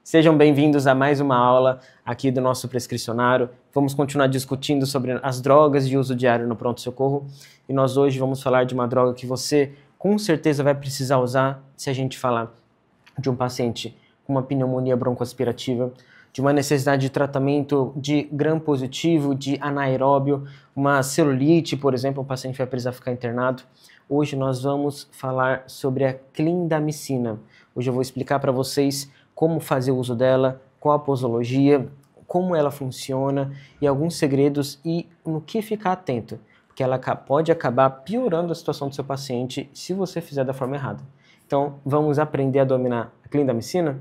Sejam bem-vindos a mais uma aula aqui do nosso prescricionário. Vamos continuar discutindo sobre as drogas de uso diário no pronto-socorro. E nós hoje vamos falar de uma droga que você com certeza vai precisar usar se a gente falar de um paciente com uma pneumonia broncoaspirativa, de uma necessidade de tratamento de gram-positivo, de anaeróbio, uma celulite, por exemplo, o paciente vai precisar ficar internado. Hoje nós vamos falar sobre a clindamicina. Hoje eu vou explicar para vocês como fazer uso dela, qual a posologia, como ela funciona e alguns segredos e no que ficar atento, porque ela pode acabar piorando a situação do seu paciente se você fizer da forma errada. Então, vamos aprender a dominar a clindamicina?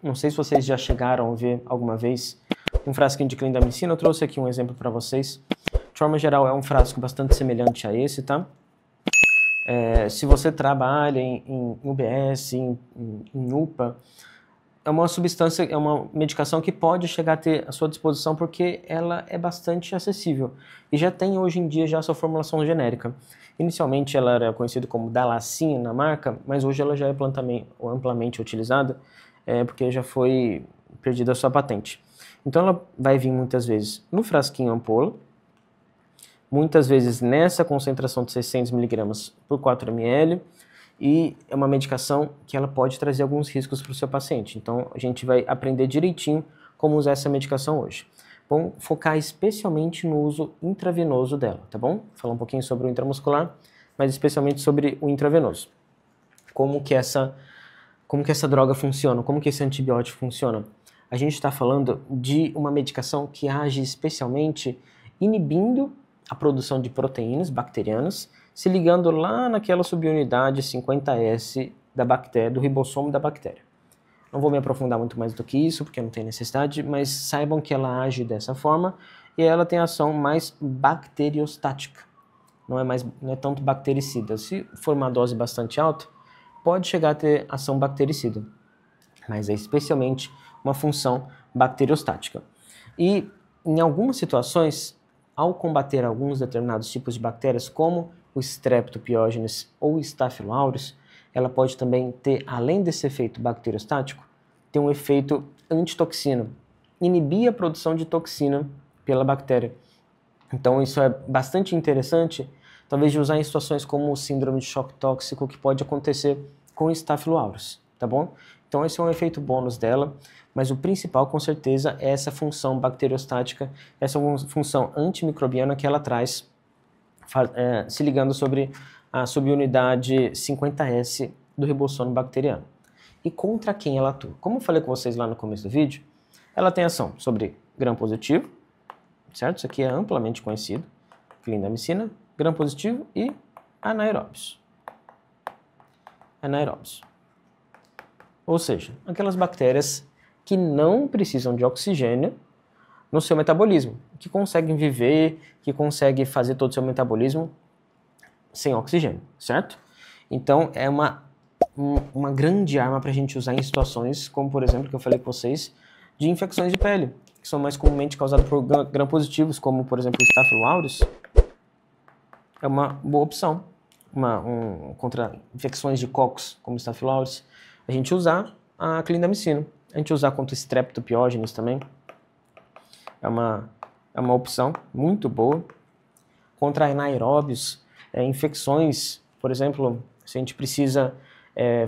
Não sei se vocês já chegaram a ver alguma vez um frasquinho de clindamicina. Eu trouxe aqui um exemplo para vocês. De forma geral, é um frasco bastante semelhante a esse, tá? Se você trabalha em UBS, em UPA, é uma substância, é uma medicação que pode chegar a ter à sua disposição porque ela é bastante acessível e já tem hoje em dia já a sua formulação genérica. Inicialmente ela era conhecida como Dalacin na marca, mas hoje ela já é amplamente utilizada porque já foi perdida a sua patente. Então ela vai vir muitas vezes no frasquinho ampola, muitas vezes nessa concentração de 600 mg por 4 ml, e é uma medicação que ela pode trazer alguns riscos para o seu paciente. Então a gente vai aprender direitinho como usar essa medicação hoje. Vamos focar especialmente no uso intravenoso dela, tá bom? Falar um pouquinho sobre o intramuscular, mas especialmente sobre o intravenoso. Como que essa droga funciona, como que esse antibiótico funciona. A gente está falando de uma medicação que age especialmente inibindo a produção de proteínas bacterianas, se ligando lá naquela subunidade 50S da bactéria, do ribossomo da bactéria. Não vou me aprofundar muito mais do que isso, porque não tem necessidade, mas saibam que ela age dessa forma e ela tem ação mais bacteriostática, não é tanto bactericida. Se for uma dose bastante alta, pode chegar a ter ação bactericida, mas é especialmente uma função bacteriostática. E em algumas situações, ao combater alguns determinados tipos de bactérias, como o Streptopiógenes ou Staphylo aureus, ela pode também ter, além desse efeito bacteriostático, ter um efeito antitoxina, inibir a produção de toxina pela bactéria. Então isso é bastante interessante, talvez de usar em situações como o síndrome de choque tóxico que pode acontecer com o Staphylo aureus, tá bom? Então esse é um efeito bônus dela, mas o principal com certeza é essa função bacteriostática, essa função antimicrobiana que ela traz, se ligando sobre a subunidade 50S do ribossomo bacteriano. E contra quem ela atua? Como eu falei com vocês lá no começo do vídeo, ela tem ação sobre gram-positivo, certo? Isso aqui é amplamente conhecido, clindamicina, gram-positivo e anaeróbios. Ou seja, aquelas bactérias que não precisam de oxigênio no seu metabolismo, que conseguem viver, que conseguem fazer todo o seu metabolismo sem oxigênio, certo? Então é uma grande arma para a gente usar em situações como, por exemplo, que eu falei com vocês, de infecções de pele, que são mais comumente causadas por gram-positivos, como, por exemplo, o Staphylo aureus. É uma boa opção contra infecções de cocos, como o Staphylo aureus, a gente usar a clindamicina. A gente usar contra Streptopiógenes também. É uma opção muito boa. Contra anaeróbios, infecções, por exemplo, se a gente precisa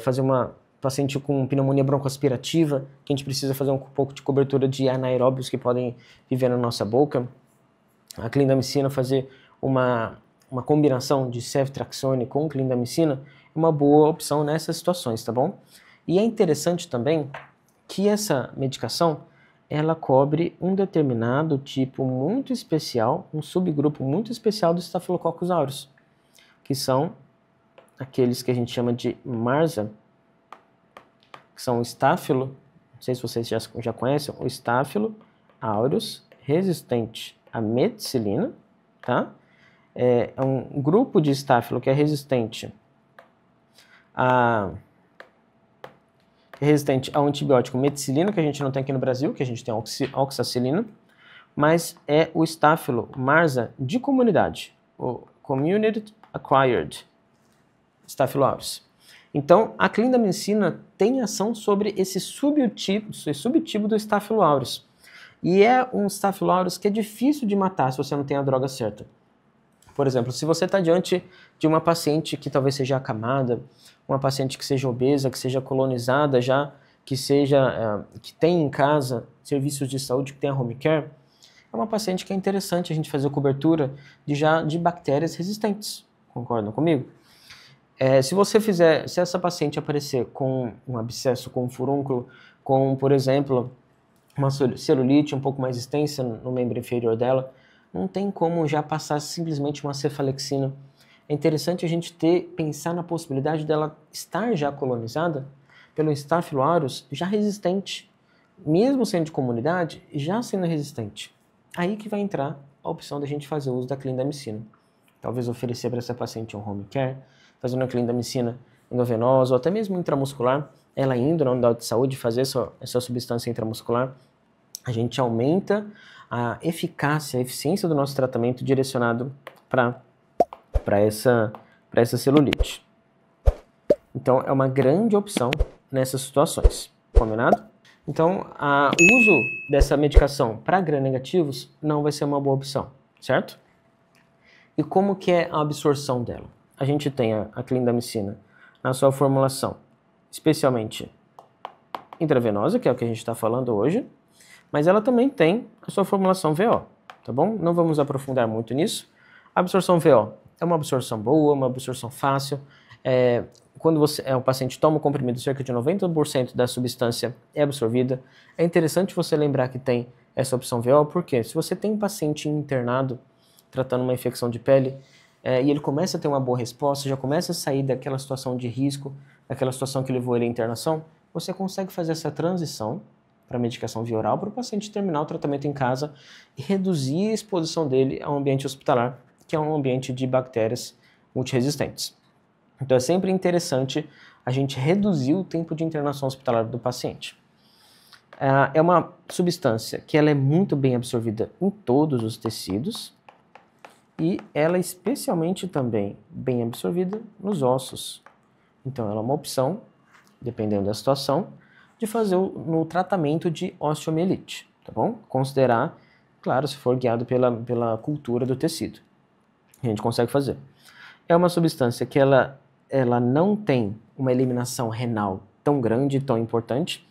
fazer uma paciente com pneumonia broncoaspirativa, que a gente precisa fazer um pouco de cobertura de anaeróbios que podem viver na nossa boca, a clindamicina, fazer uma combinação de ceftriaxone com clindamicina é uma boa opção nessas situações, tá bom? E é interessante também que essa medicação ela cobre um determinado tipo muito especial, um subgrupo muito especial do Staphylococcus aureus, que são aqueles que a gente chama de MRSA, que são o Staphylo, não sei se vocês já conhecem, o Staphylo aureus resistente à meticilina, tá? É um grupo de Staphylo que é resistente ao antibiótico meticilina, que a gente não tem aqui no Brasil, que a gente tem a oxacilina, mas é o Staphylo MRSA de comunidade, o Community Acquired Staphylo aureus. Então, a clindamicina tem ação sobre esse subtipo do Staphylo aureus. E é um Staphylo aureus que é difícil de matar se você não tem a droga certa. Por exemplo, se você está diante de uma paciente que talvez seja acamada, uma paciente que seja obesa, que seja colonizada já, que tem em casa serviços de saúde, que tenha home care, é uma paciente que é interessante a gente fazer cobertura de bactérias resistentes. Concordam comigo? Se essa paciente aparecer com um abscesso, com um furúnculo, com, por exemplo, uma celulite um pouco mais extensa no membro inferior dela, não tem como já passar simplesmente uma cefalexina. É interessante a gente pensar na possibilidade dela estar já colonizada pelo Staphylo aureus já resistente, mesmo sendo de comunidade, já sendo resistente. Aí que vai entrar a opção da gente fazer uso da clindamicina. Talvez oferecer para essa paciente um home care, fazendo a clindamicina endovenosa ou até mesmo intramuscular, ela indo na unidade de saúde fazer essa substância intramuscular, a gente aumenta a eficácia, a eficiência do nosso tratamento direcionado para essa celulite. Então, é uma grande opção nessas situações, combinado? Então, o uso dessa medicação para gram-negativos não vai ser uma boa opção, certo? E como que é a absorção dela? A gente tem a clindamicina na sua formulação, especialmente intravenosa, que é o que a gente está falando hoje, mas ela também tem a sua formulação VO, tá bom? Não vamos aprofundar muito nisso. A absorção VO é uma absorção boa, uma absorção fácil. Quando o paciente toma o comprimido, cerca de 90% da substância é absorvida. É interessante você lembrar que tem essa opção VO, porque se você tem um paciente internado tratando uma infecção de pele, e ele começa a ter uma boa resposta, já começa a sair daquela situação de risco, daquela situação que levou ele à internação, você consegue fazer essa transição para a medicação via oral para o paciente terminar o tratamento em casa e reduzir a exposição dele ao ambiente hospitalar, que é um ambiente de bactérias multiresistentes. Então é sempre interessante a gente reduzir o tempo de internação hospitalar do paciente. É uma substância que ela é muito bem absorvida em todos os tecidos, e ela é especialmente também bem absorvida nos ossos. Então ela é uma opção, dependendo da situação, de fazer no tratamento de osteomielite, tá bom? Considerar, claro, se for guiado pela cultura do tecido. A gente consegue fazer. É uma substância que ela não tem uma eliminação renal tão grande, tão importante.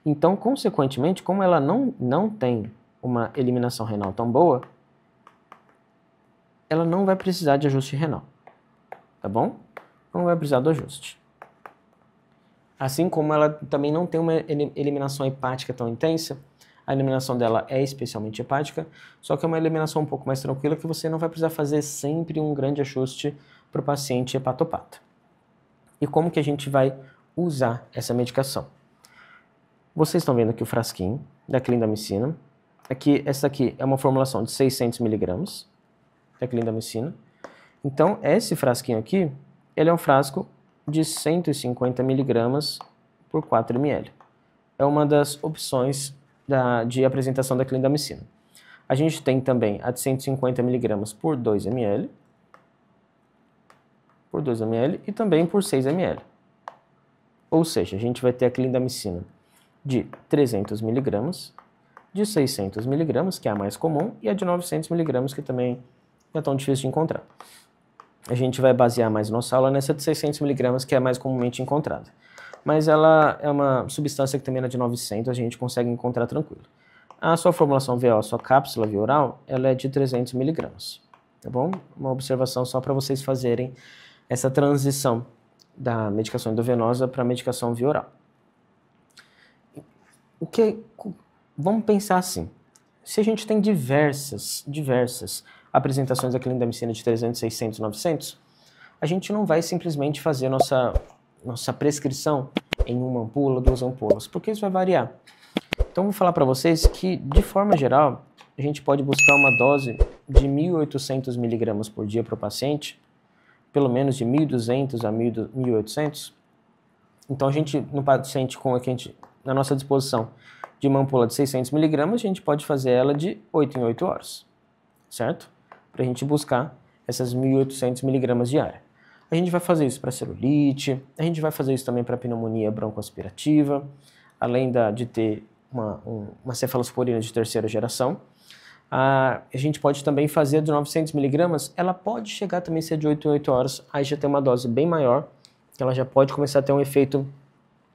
Então, consequentemente, como ela não tem uma eliminação renal tão boa, ela não vai precisar de ajuste renal, tá bom? Não vai precisar do ajuste. Assim como ela também não tem uma eliminação hepática tão intensa, a eliminação dela é especialmente hepática, só que é uma eliminação um pouco mais tranquila que você não vai precisar fazer sempre um grande ajuste para o paciente hepatopata. E como que a gente vai usar essa medicação? Vocês estão vendo aqui o frasquinho da clindamicina. Essa aqui é uma formulação de 600 mg da clindamicina. Então, esse frasquinho aqui, ele é um frasco de 150 mg por 4 ml. É uma das opções de apresentação da clindamicina. A gente tem também a de 150 mg por 2 ml, e também por 6 ml. Ou seja, a gente vai ter a clindamicina de 300 mg, de 600 mg, que é a mais comum, e a de 900 mg, que também não é tão difícil de encontrar. A gente vai basear mais nossa aula nessa de 600 mg, que é a mais comumente encontrada. Mas ela é uma substância que também é de 900, a gente consegue encontrar tranquilo. A sua formulação VO, a sua cápsula via oral, ela é de 300 mg, tá bom? Uma observação só para vocês fazerem essa transição da medicação endovenosa para a medicação via oral. Vamos pensar assim, se a gente tem diversas apresentações da clindamicina de 300, 600, 900, a gente não vai simplesmente fazer nossa prescrição em uma ampola, 2 ampolas, porque isso vai variar. Então, vou falar para vocês que, de forma geral, a gente pode buscar uma dose de 1.800 mg por dia para o paciente, pelo menos de 1.200 a 1.800. Então, no paciente na nossa disposição de uma ampola de 600 mg, a gente pode fazer ela de 8 em 8 horas, certo? Para a gente buscar essas 1.800 mg diária. A gente vai fazer isso para celulite, a gente vai fazer isso também para pneumonia broncoaspirativa, além de ter uma cefalosporina de terceira geração. A gente pode também fazer de 900 miligramas, ela pode chegar também a ser de 8 em 8 horas, aí já tem uma dose bem maior, que ela já pode começar a ter um efeito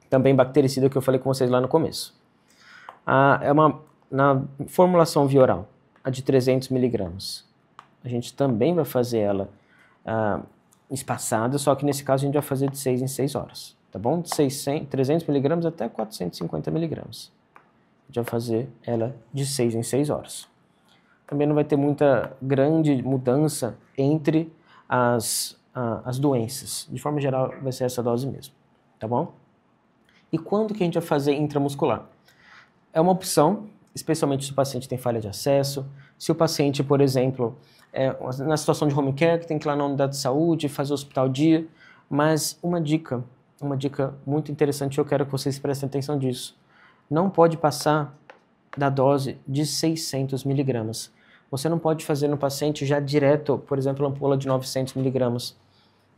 também bactericida que eu falei com vocês lá no começo. Na formulação via oral, a de 300 miligramas, a gente também vai fazer ela espaçada, só que nesse caso a gente vai fazer de 6 em 6 horas, tá bom? De 300 miligramas até 450 miligramas. A gente vai fazer ela de 6 em 6 horas. Também não vai ter muita grande mudança entre as doenças. De forma geral, vai ser essa dose mesmo, tá bom? E quando que a gente vai fazer intramuscular? É uma opção, especialmente se o paciente tem falha de acesso, se o paciente, por exemplo, na situação de home care, que tem que ir lá na unidade de saúde, fazer hospital dia, mas uma dica muito interessante, eu quero que vocês prestem atenção disso. Não pode passar da dose de 600 miligramas. Você não pode fazer no paciente já direto, por exemplo, ampola de 900 miligramas.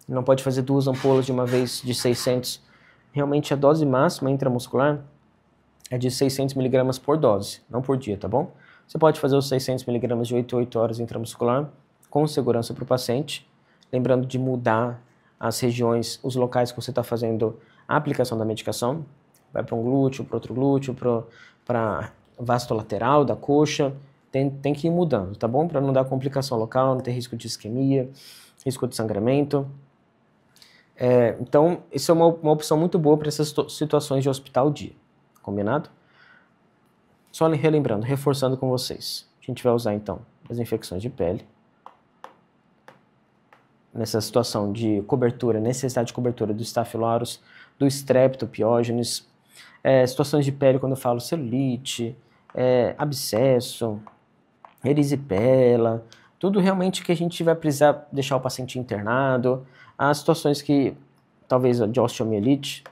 Não pode fazer 2 ampolas de uma vez de 600. Realmente a dose máxima intramuscular é de 600 miligramas por dose, não por dia, tá bom? Você pode fazer os 600 miligramas de 8 a 8 horas intramuscular com segurança para o paciente, lembrando de mudar as regiões, os locais que você está fazendo a aplicação da medicação. Vai para um glúteo, para outro glúteo, para vasto lateral da coxa, tem que ir mudando, tá bom? Para não dar complicação local, não ter risco de isquemia, risco de sangramento. Então, isso é uma opção muito boa para essas situações de hospital dia, combinado? Só relembrando, reforçando com vocês, a gente vai usar então as infecções de pele, nessa situação de cobertura, necessidade de cobertura do Staphylococcus aureus, do Streptopiógenes, situações de pele quando eu falo celulite, abscesso, erisipela, tudo realmente que a gente vai precisar deixar o paciente internado, as situações que, talvez de osteomielite,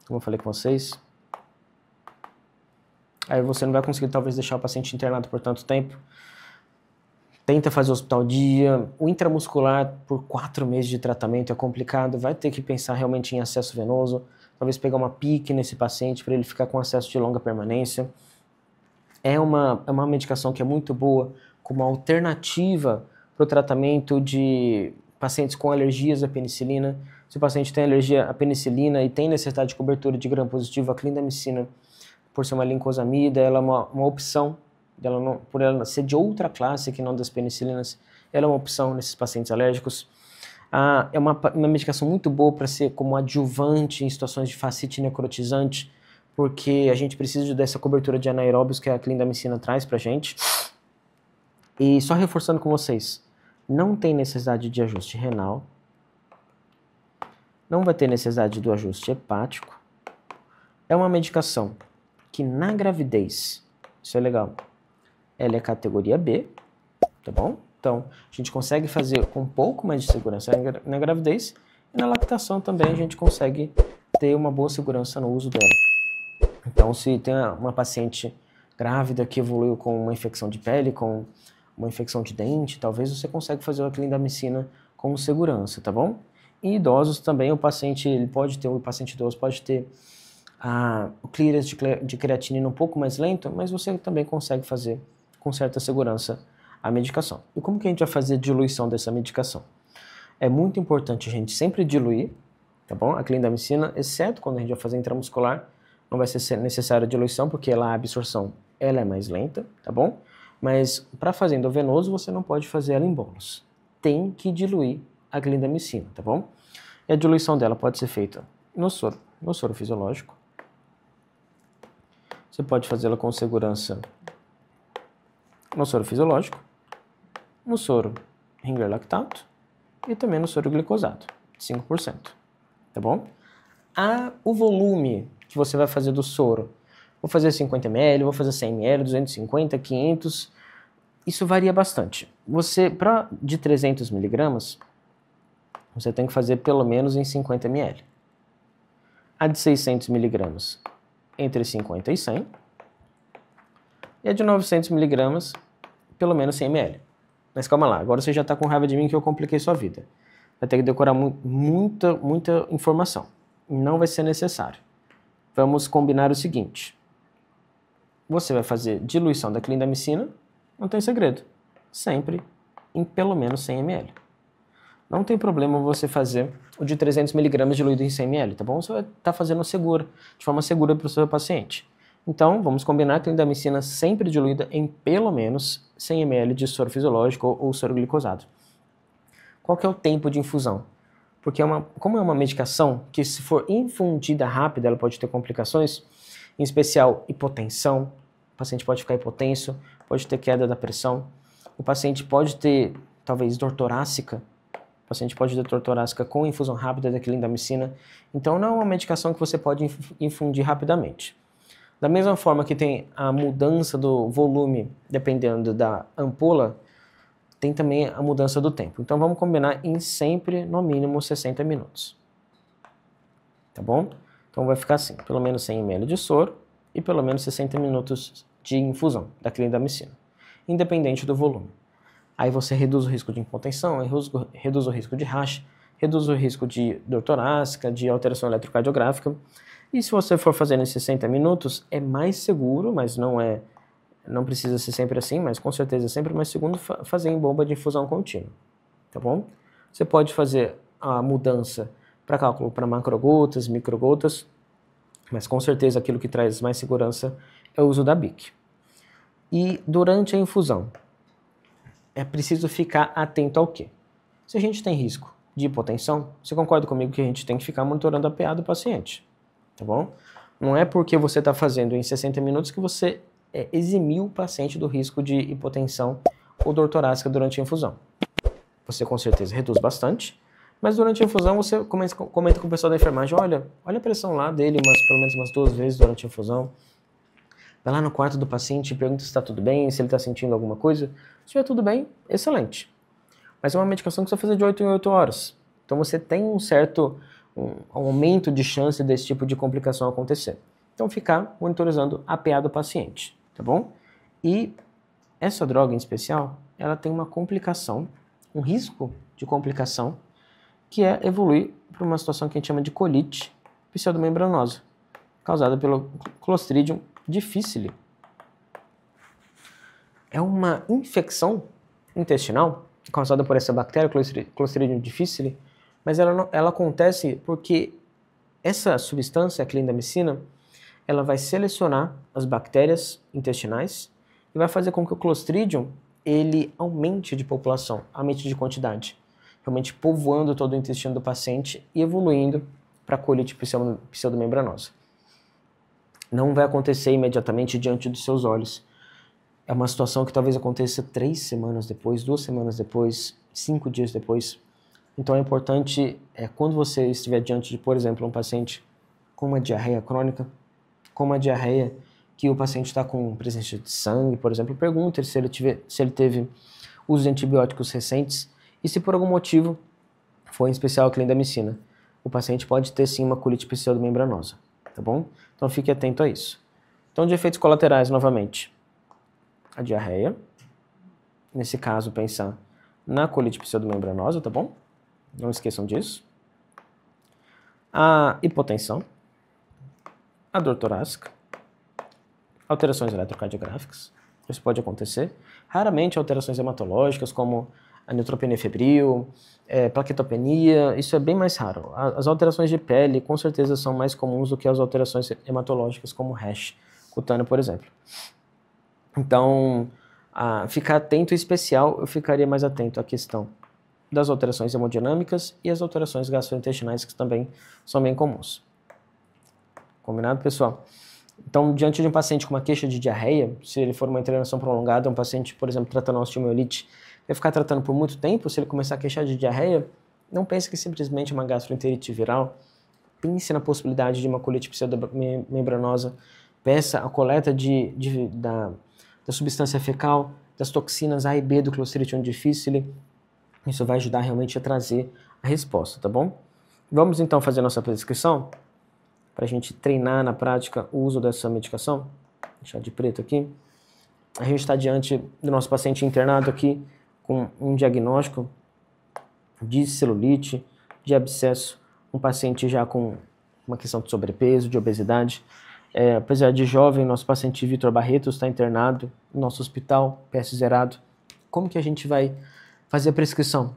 como eu falei com vocês, aí você não vai conseguir talvez deixar o paciente internado por tanto tempo, tenta fazer hospital dia, o intramuscular por 4 meses de tratamento é complicado, vai ter que pensar realmente em acesso venoso, talvez pegar uma PIC nesse paciente para ele ficar com acesso de longa permanência. É uma medicação que é muito boa como alternativa para o tratamento de pacientes com alergias à penicilina. Se o paciente tem alergia à penicilina e tem necessidade de cobertura de gram-positivo, a clindamicina, por ser uma lincosamida, ela é uma opção, por ela ser de outra classe que não das penicilinas, ela é uma opção nesses pacientes alérgicos. É uma medicação muito boa para ser como adjuvante em situações de fascite necrotizante, porque a gente precisa dessa cobertura de anaeróbios que a clindamicina traz para a gente. E só reforçando com vocês, não tem necessidade de ajuste renal, não vai ter necessidade do ajuste hepático. É uma medicação que na gravidez, isso é legal, ela é categoria B, tá bom? Então, a gente consegue fazer com um pouco mais de segurança na gravidez e na lactação também a gente consegue ter uma boa segurança no uso dela. Então, se tem uma paciente grávida que evoluiu com uma infecção de pele, com uma infecção de dente, talvez você consiga fazer a clindamicina com segurança, tá bom? E idosos também, o paciente idoso pode ter o clearance de creatinina um pouco mais lento, mas você também consegue fazer com certa segurança a medicação. E como que a gente vai fazer a diluição dessa medicação? É muito importante a gente sempre diluir, tá bom? A clindamicina, exceto quando a gente vai fazer intramuscular, não vai ser necessária a diluição, porque a absorção ela é mais lenta, tá bom? Mas para fazer endovenoso, você não pode fazer ela em bolos. Tem que diluir a clindamicina, tá bom? E a diluição dela pode ser feita no soro fisiológico. Você pode fazê-la com segurança no soro fisiológico, no soro Ringer lactato e também no soro glicosado, 5%, tá bom? O volume que você vai fazer do soro, vou fazer 50 ml, vou fazer 100 ml, 250, 500, isso varia bastante. De 300 miligramas, você tem que fazer pelo menos em 50 ml. A de 600 miligramas, entre 50 e 100. E a de 900 miligramas, pelo menos 100 ml. Mas calma lá, agora você já está com raiva de mim que eu compliquei sua vida. vai ter que decorar muita informação. Não vai ser necessário. Vamos combinar o seguinte. Você vai fazer diluição da clindamicina, não tem segredo. Sempre em pelo menos 100 ml. Não tem problema você fazer o de 300 mg diluído em 100 ml, tá bom? Você vai estar fazendo de forma segura para o seu paciente. Então, vamos combinar a clindamicina sempre diluída em pelo menos 100 ml de soro fisiológico ou soro glicosado. Qual que é o tempo de infusão? Porque como é uma medicação que, se for infundida rápida, ela pode ter complicações, em especial hipotensão, o paciente pode ficar hipotenso, pode ter queda da pressão, o paciente pode ter, talvez, dor torácica, o paciente pode ter dor torácica com infusão rápida da clindamicina, então não é uma medicação que você pode infundir rapidamente. Da mesma forma que tem a mudança do volume, dependendo da ampola, tem também a mudança do tempo. Então vamos combinar em sempre, no mínimo, 60 minutos. Tá bom? Então vai ficar assim, pelo menos 100 ml de soro e pelo menos 60 minutos de infusão da clindamicina, independente do volume. Aí você reduz o risco de hipotensão, reduz o risco de rash, reduz o risco de dor torácica, de alteração eletrocardiográfica. E se você for fazer em 60 minutos, é mais seguro, mas não precisa ser sempre assim, mas com certeza é sempre mais seguro fazer em bomba de infusão contínua, tá bom? Você pode fazer a mudança para cálculo para macrogotas, microgotas, mas com certeza aquilo que traz mais segurança é o uso da BIC. E durante a infusão, é preciso ficar atento ao quê? Se a gente tem risco de hipotensão, você concorda comigo que a gente tem que ficar monitorando a PA do paciente, tá bom? Não é porque você está fazendo em 60 minutos que você eximiu o paciente do risco de hipotensão ou dor torácica durante a infusão. Você com certeza reduz bastante, mas durante a infusão você comenta com o pessoal da enfermagem, olha a pressão lá dele pelo menos umas 2 vezes durante a infusão. Vai lá no quarto do paciente e pergunta se está tudo bem, se ele está sentindo alguma coisa. Se estiver tudo bem, excelente. Mas é uma medicação que você vai fazer de 8 em 8 horas. Então você tem um aumento de chance desse tipo de complicação acontecer. Então ficar monitorizando a PA do paciente, tá bom? E essa droga em especial, ela tem uma complicação, um risco de complicação, que é evoluir para uma situação que a gente chama de colite pseudomembranosa, causada pelo Clostridium difficile. É uma infecção intestinal causada por essa bactéria, Clostridium difficile, mas ela acontece porque essa substância, a clindamicina, ela vai selecionar as bactérias intestinais e vai fazer com que o Clostridium ele aumente de população, aumente de quantidade, realmente povoando todo o intestino do paciente e evoluindo para a colite pseudomembranosa. Não vai acontecer imediatamente diante dos seus olhos. É uma situação que talvez aconteça 3 semanas depois, 2 semanas depois, 5 dias depois. Então é importante, quando você estiver diante de, por exemplo, um paciente com uma diarreia crônica, com uma diarreia que o paciente está com presença de sangue, por exemplo, pergunte se ele teve uso de antibióticos recentes e se por algum motivo for em especial a clindamicina. O paciente pode ter sim uma colite pseudomembranosa, tá bom? Então fique atento a isso. Então de efeitos colaterais, novamente, a diarreia, nesse caso pensar na colite pseudomembranosa, tá bom? Não esqueçam disso. A hipotensão, a dor torácica, alterações eletrocardiográficas, isso pode acontecer. Raramente alterações hematológicas, como a neutropenia febril, plaquetopenia, isso é bem mais raro. As alterações de pele, com certeza, são mais comuns do que as alterações hematológicas, como rash cutâneo, por exemplo. Então, ficar atento em especial, eu ficaria mais atento à questão das alterações hemodinâmicas e as alterações gastrointestinais, que também são bem comuns. Combinado, pessoal? Então, diante de um paciente com uma queixa de diarreia, se ele for uma internação prolongada, um paciente, por exemplo, tratando osteomielite, vai ficar tratando por muito tempo, se ele começar a queixar de diarreia, não pense que simplesmente é uma gastroenterite viral, pense na possibilidade de uma colite pseudomembranosa, peça a coleta da substância fecal, das toxinas A e B do Clostridium difficile, isso vai ajudar realmente a trazer a resposta, tá bom? Vamos então fazer nossa prescrição, para a gente treinar na prática o uso dessa medicação. Vou deixar de preto aqui. A gente está diante do nosso paciente internado aqui com um diagnóstico de celulite, de abscesso, um paciente já com uma questão de sobrepeso, de obesidade. Apesar de jovem, nosso paciente Vitor Barretos está internado no nosso hospital, PS zerado. Como que a gente vai fazer a prescrição?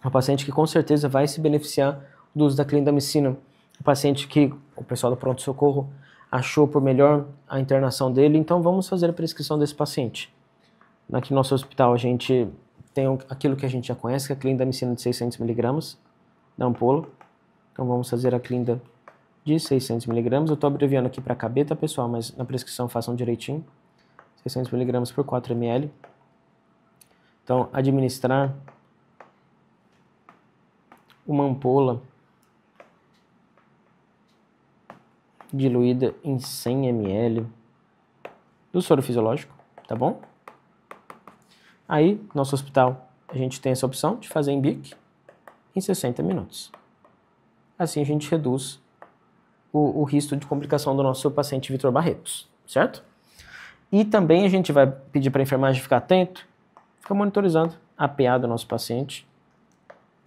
Um paciente que com certeza vai se beneficiar do uso da clindamicina. Um paciente que o pessoal do pronto-socorro achou por melhor a internação dele, então vamos fazer a prescrição desse paciente. Aqui no nosso hospital a gente tem aquilo que a gente já conhece, que é a clindamicina de 600 mg da ampola. Então vamos fazer a clinda de 600 mg. Eu estou abreviando aqui para caber, tá, pessoal? Mas na prescrição façam direitinho. 600 mg por 4 ml. Então, administrar uma ampola diluída em 100 ml do soro fisiológico, tá bom? Aí, no nosso hospital, a gente tem essa opção de fazer em BIC em 60 minutos. Assim a gente reduz o risco de complicação do nosso paciente Vitor Barretos, certo? E também a gente vai pedir para a enfermagem ficar atento, ficar monitorizando a PA do nosso paciente,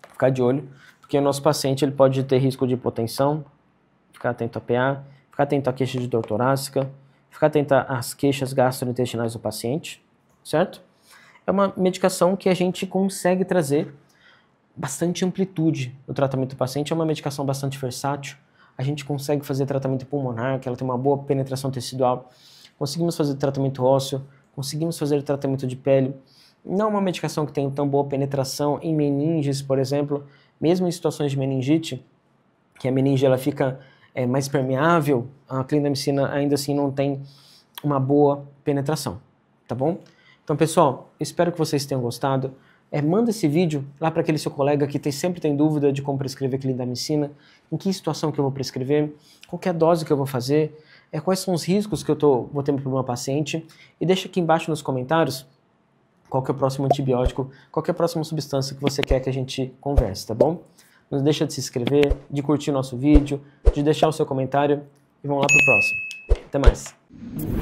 ficar de olho, porque o nosso paciente ele pode ter risco de hipotensão, ficar atento à PA, ficar atento à queixa de dor torácica, ficar atento às queixas gastrointestinais do paciente, certo? É uma medicação que a gente consegue trazer bastante amplitude no tratamento do paciente, é uma medicação bastante versátil, a gente consegue fazer tratamento pulmonar, que ela tem uma boa penetração tecidual, conseguimos fazer tratamento ósseo, conseguimos fazer tratamento de pele. Não é uma medicação que tem tão boa penetração em meninges, por exemplo, mesmo em situações de meningite, que a meninge ela fica mais permeável, a clindamicina ainda assim não tem uma boa penetração, tá bom? Então, pessoal, espero que vocês tenham gostado. Manda esse vídeo lá para aquele seu colega que sempre tem dúvida de como prescrever clindamicina, em que situação que eu vou prescrever, qual que é a dose que eu vou fazer, quais são os riscos que eu vou ter para o meu paciente, e deixa aqui embaixo nos comentários qual que é o próximo antibiótico, qual que é a próxima substância que você quer que a gente converse, tá bom? Não deixa de se inscrever, de curtir nosso vídeo, de deixar o seu comentário e vamos lá pro próximo. Até mais!